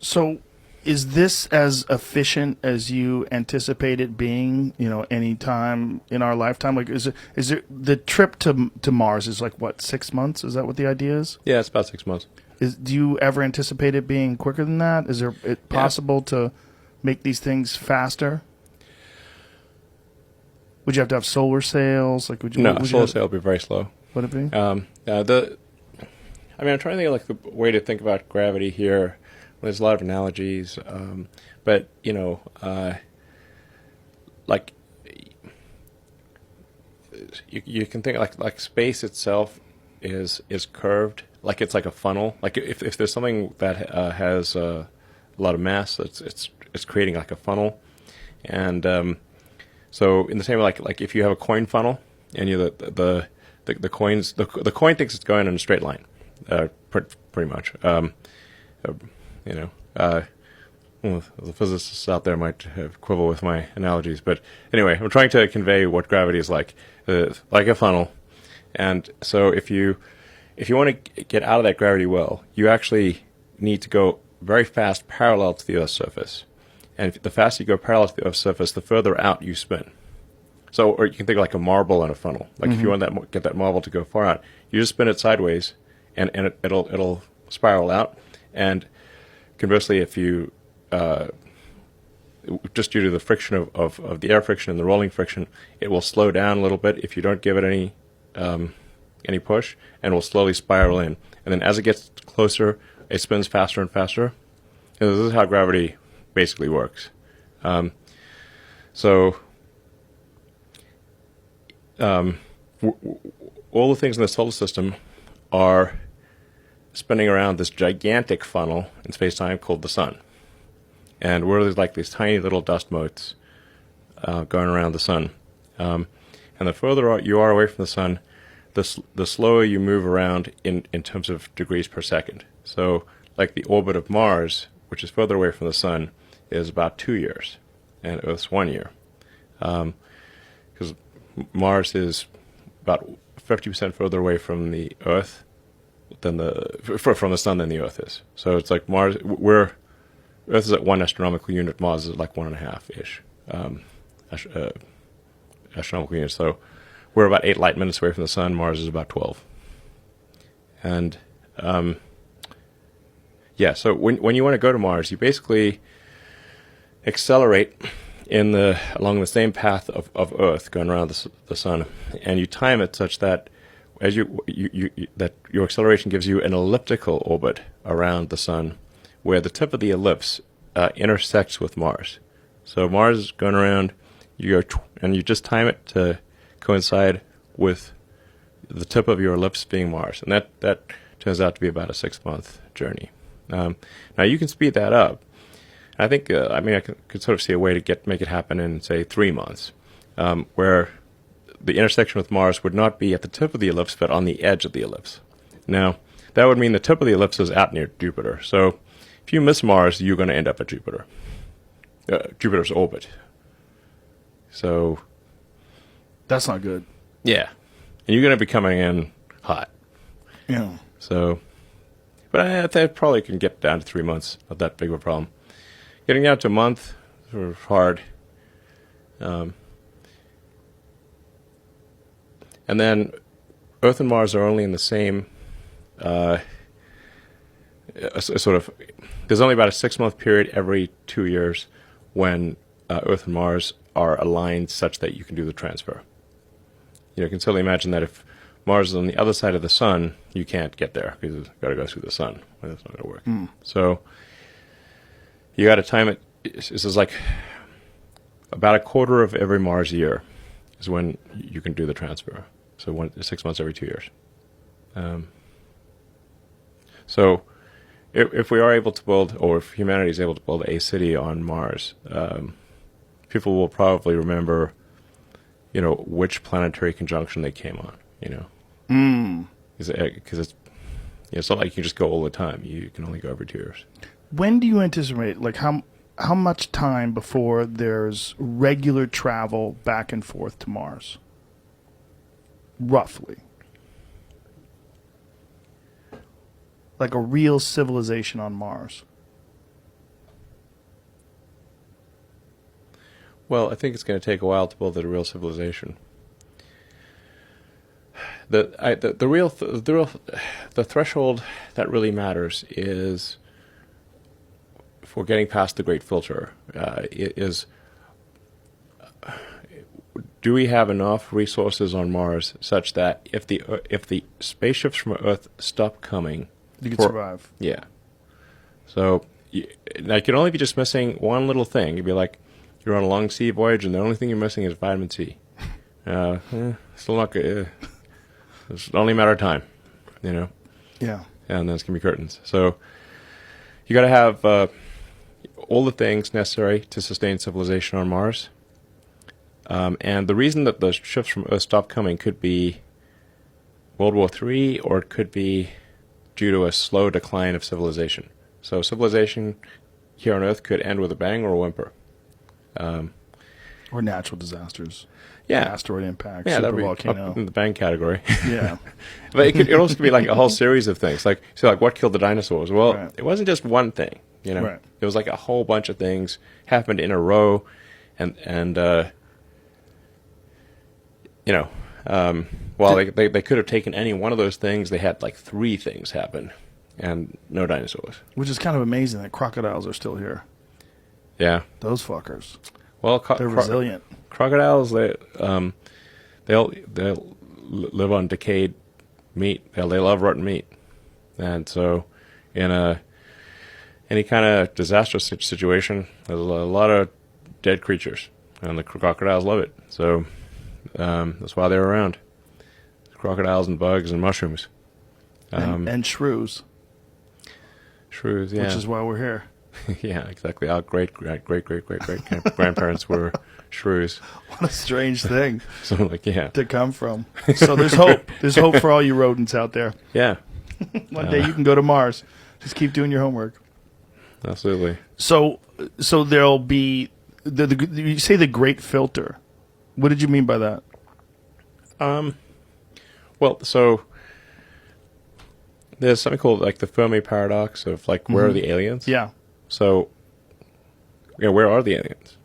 So, is this as efficient as you anticipate it being? Any time in our lifetime? Like, is it the trip to Mars is like what, 6 months? Is that what the idea is? Yeah, it's about 6 months. Do you ever anticipate it being quicker than that? Is it possible to make these things faster? Would you have to have solar sails? Like, Solar sail would be very slow. Would it be? I'm trying to think of like the way to think about gravity here. There's a lot of analogies, but like you can think like space itself is curved, like it's like a funnel. Like if there's something that has a lot of mass, it's creating like a funnel, and so in the same way, like if you have a coin funnel and the coins, the coin thinks it's going in a straight line, pretty much. Well, the physicists out there might have quibble with my analogies, but anyway, I'm trying to convey what gravity is like a funnel. And so if you want to get out of that gravity well, you actually need to go very fast parallel to the Earth's surface. And the faster you go parallel to the Earth's surface, the further out you spin. So, or you can think of like a marble in a funnel. Like if you want get that marble to go far out, you just spin it sideways, and it'll spiral out. And conversely, if you just due to the friction of the air friction and the rolling friction, it will slow down a little bit if you don't give it any push, and will slowly spiral in. And then as it gets closer, it spins faster and faster. And this is how gravity basically works. All the things in the solar system are spinning around this gigantic funnel in space-time called the sun. And we're like these tiny little dust motes going around the sun. And the further you are away from the sun, the slower you move around in terms of degrees per second. So like the orbit of Mars, which is further away from the sun, is about 2 years, and Earth's 1 year. Because Mars is about 50% further away from the Earth from the sun than the Earth is. So it's like Earth is at 1 astronomical unit, Mars is like 1.5-ish astronomical units. So we're about 8 light minutes away from the sun. Mars is about 12. And so when you want to go to Mars, you basically accelerate along the same path of Earth going around the sun, and you time it such that as that your acceleration gives you an elliptical orbit around the sun, where the tip of the ellipse intersects with Mars. So Mars is going around, and you just time it to coincide with the tip of your ellipse being Mars, and that turns out to be about a 6-month journey. Now you can speed that up. I think I could sort of see a way to make it happen in, say, 3 months, where the intersection with Mars would not be at the tip of the ellipse, but on the edge of the ellipse. Now, that would mean the tip of the ellipse is out near Jupiter. So if you miss Mars, you're going to end up at Jupiter, Jupiter's orbit. So that's not good. Yeah. And you're going to be coming in hot. Yeah. So, but I think probably can get down to 3 months. Not that big of a problem. Getting down to a month is sort of hard. And then Earth and Mars are only in the same sort of. There's only about a 6-month period every 2 years when Earth and Mars are aligned such that you can do the transfer. You can certainly imagine that if Mars is on the other side of the sun, you can't get there because you've got to go through the sun. That's not going to work. So you got to time it. This is like about a quarter of every Mars year is when you can do the transfer. So 6 months every 2 years. So if we are able to build, or if humanity is able to build a city on Mars, people will probably remember, which planetary conjunction they came on. Because it's not like you can just go all the time. You can only go every 2 years. When do you anticipate, like how much time before there's regular travel back and forth to Mars? Roughly. Like a real civilization on Mars. Well, I think it's going to take a while to build a real civilization. The threshold that really matters is for getting past the great filter. Do we have enough resources on Mars such that if the spaceships from Earth stop coming, You could survive. Yeah. So I could only be just missing one little thing. You'd be like, you're on a long sea voyage, and the only thing you're missing is vitamin C. Still not good. It's only a matter of time, you know. Yeah. And then it's gonna be curtains. So you got to have all the things necessary to sustain civilization on Mars. And the reason that the ships from Earth stopped coming could be World War III, or it could be due to a slow decline of civilization. So civilization here on Earth could end with a bang or a whimper. Or natural disasters. Yeah. Asteroid impact, Yeah, that'd super be volcano. up in the bang category. Yeah. But it also could be like a whole series of things. Like what killed the dinosaurs? Well, Right. It wasn't just one thing, you know. Right. It was like a whole bunch of things happened in a row, and you know, while they could have taken any one of those things, they had like 3 things happen, and no dinosaurs. Which is kind of amazing that crocodiles are still here. Yeah. Those fuckers. Well, They're resilient. Crocodiles, they'll live on decayed meat. They love rotten meat, and so in any kind of disastrous situation, there's a lot of dead creatures, and the crocodiles love it. So that's why they're around. Crocodiles and bugs and mushrooms, And shrews. shrews. Yeah, Which is why we're here. yeah, exactly. Our great grandparents were shrews. What a strange thing So like, yeah, to come from. So there's hope. There's hope for all you rodents out there. yeah, One day you can go to Mars. Just keep doing your homework. absolutely. So there'll be you say the great filter. What did you mean by that? Well, so there's something called like the Fermi paradox of like, where are the aliens? Yeah. So, yeah, where are the aliens?